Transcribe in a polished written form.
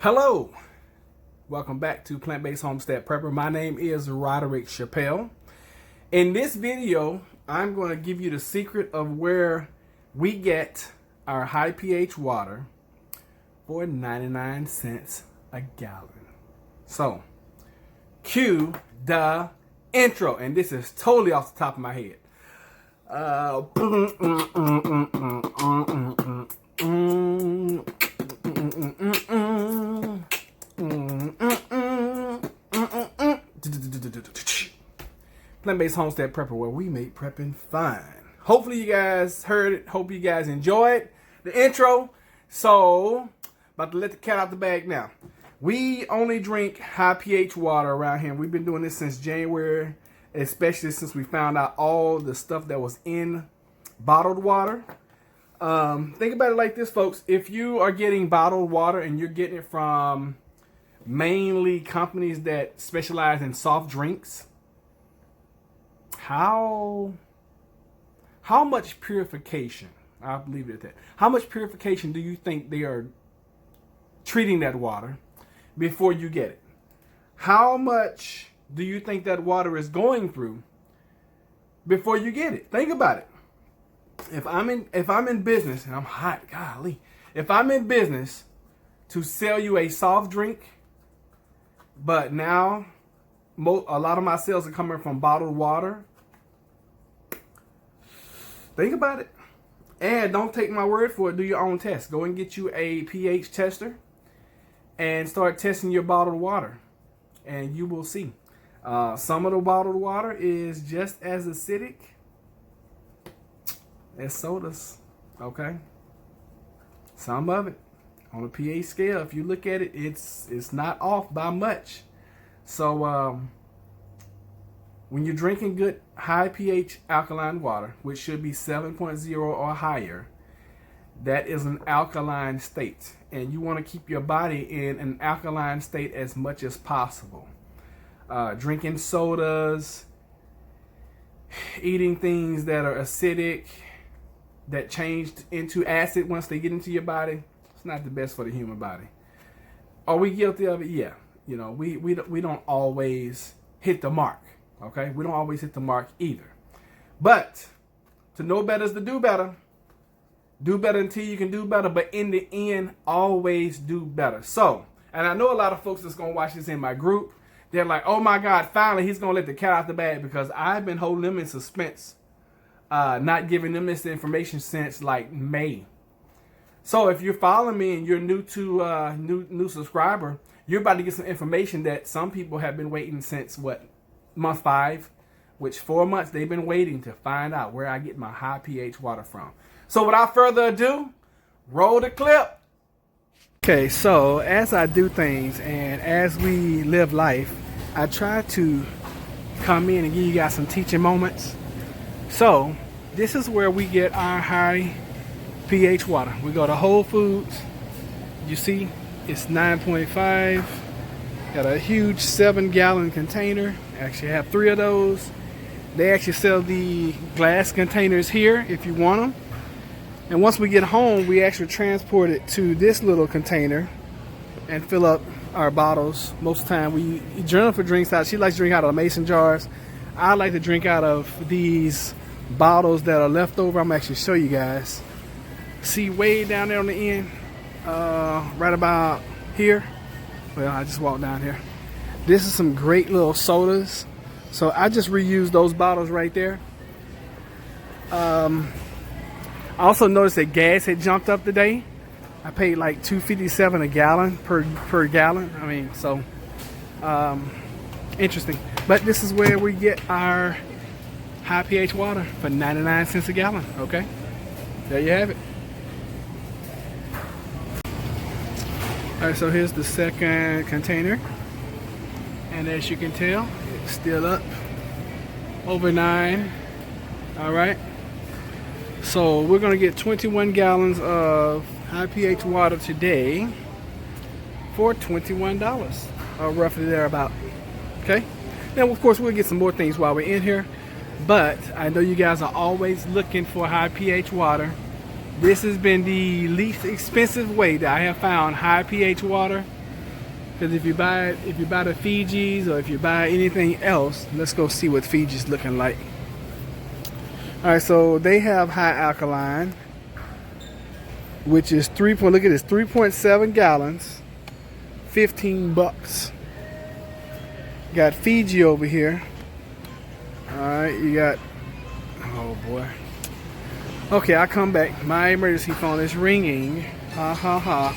Hello, welcome back to Plant-Based Homestead Prepper. My name is Roderick Chappelle. In this video, I'm going to give you the secret of where we get our high pH water for 99 cents a gallon. So, cue the intro, and this is totally off the top of my head. Plant-Based Homestead Prepper, where we make prepping fun. Hopefully you guys heard it. Hope you guys enjoyed the intro. So, about to let the cat out the bag now. We only drink high pH water around here. We've been doing this since January, especially since we found out all the stuff that was in bottled water. Think about it like this, folks. If you are getting bottled water and you're getting it from mainly companies that specialize in soft drinks, how much purification, I'll leave it at that, how much purification do you think they are treating that water before you get it? How much do you think that water is going through before you get it? Think about it. If I'm in business, and I'm hot, golly, if I'm in business to sell you a soft drink, but now a lot of my sales are coming from bottled water, think about it. And don't take my word for it. Do your own test. Go and get you a pH tester and start testing your bottled water, and you will see. Some of the bottled water is just as acidic as sodas, okay? Some of it on a pH scale, if you look at it, it's not off by much. So when you're drinking good high pH alkaline water, which should be 7.0 or higher, that is an alkaline state, and you want to keep your body in an alkaline state as much as possible. Drinking sodas, eating things that are acidic, that changed into acid once they get into your body, it's not the best for the human body. Are we guilty of it? Yeah. You know, we don't always hit the mark, okay? We don't always hit the mark either. But to know better is to do better. Do better until you can do better, but in the end, always do better. So, and I know a lot of folks that's going to watch this in my group, they're like, oh my God, finally he's going to let the cat out the bag, because I've been holding them in suspense, not giving them this information since like May. So if you're following me and you're new to new subscriber, you're about to get some information that some people have been waiting since month 5, which 4 months they've been waiting to find out where I get my high pH water from. So without further ado, roll the clip. Okay, so as I do things and as we live life, I try to come in and give you guys some teaching moments. So this is where we get our high pH water. We go to Whole Foods. You see, it's 9.5. Got a huge 7-gallon container. Actually have 3 of those. They actually sell the glass containers here if you want them. And once we get home, we actually transport it to this little container and fill up our bottles. Most of the time, Jennifer drinks out. She likes to drink out of mason jars. I like to drink out of these bottles that are left over. I'm actually show you guys. See way down there on the end, right about here. Well, I just walked down here. This is some great little sodas. So I just reuse those bottles right there. I also noticed that gas had jumped up today. I paid like $2.57 a gallon per gallon. I mean, so interesting. But this is where we get our high pH water for 99 cents a gallon. Okay, there you have it. All right, so here's the second container, and as you can tell, it's still up over 9. All right. So we're going to get 21 gallons of high pH water today for $21, or roughly thereabout. Okay. Now, of course, we'll get some more things while we're in here. But I know you guys are always looking for high pH water. This has been the least expensive way that I have found high pH water Because if you buy the Fijis or if you buy anything else, let's go see what Fiji's looking like. All right, so they have high alkaline, which is look at this, 3.7 gallons, $15. Got Fiji over here. All right, you got, oh boy. Okay, I'll come back. My emergency phone is ringing. Ha ha ha.